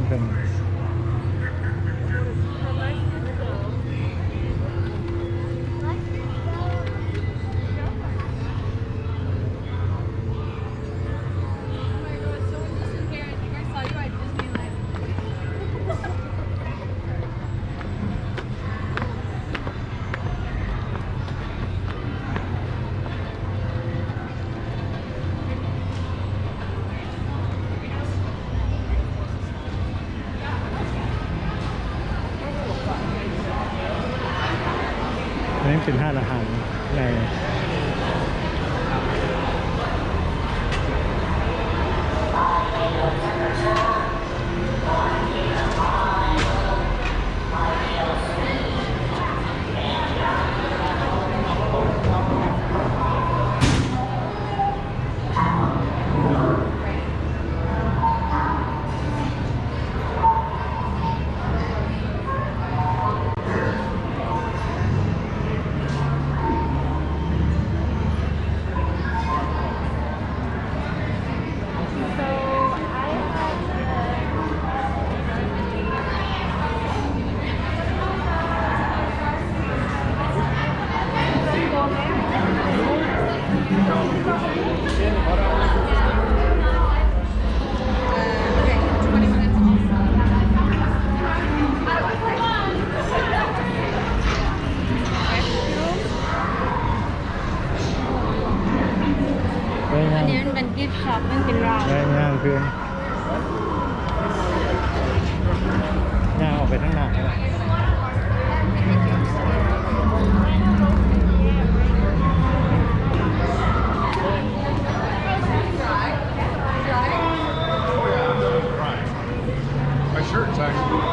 เป็นอันนี้เป็นห้างอาหารในอันนี้มันเป็นกิฟต์ช็อปมันเป็นร้าน ย่างคือย่างออกไปทั้งหน้าเลย My shirt's actually.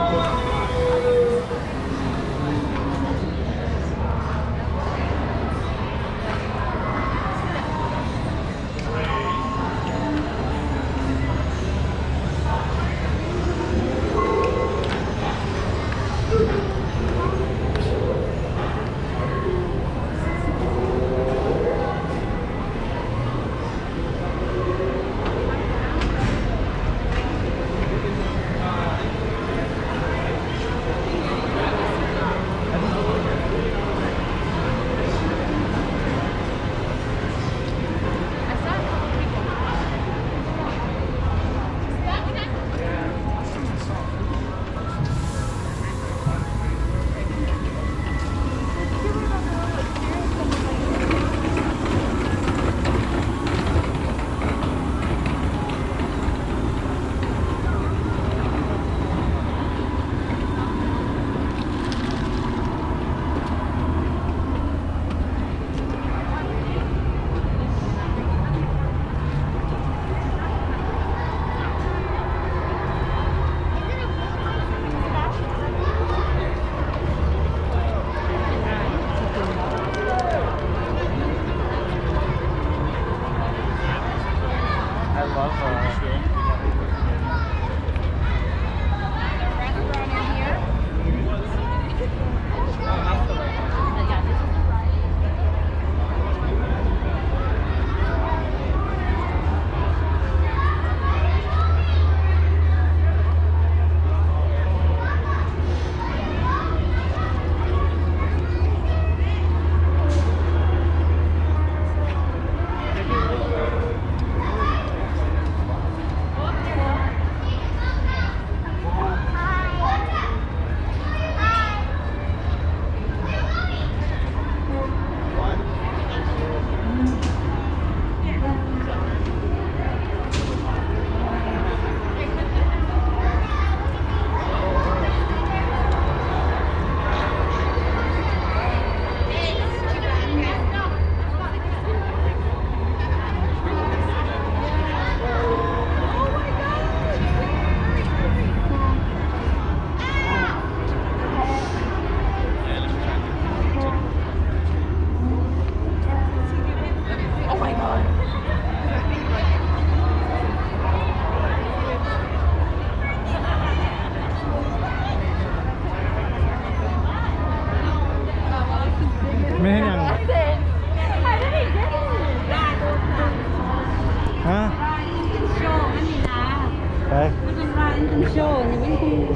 มันโชว์นี่มัน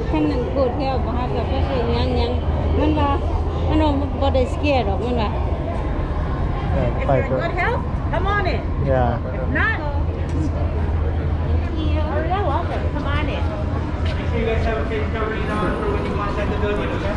คันนั้นกูดแค่บ่ฮับแบบก็สิยังมันว่ามันบ่ได้สเกียดหรอกมันว่า If ไป you're in ก็ good health, come on in. อย่า If not, you're welcome. Come on in. Make sure you guys have a cake covered for when you want to set the building, okay?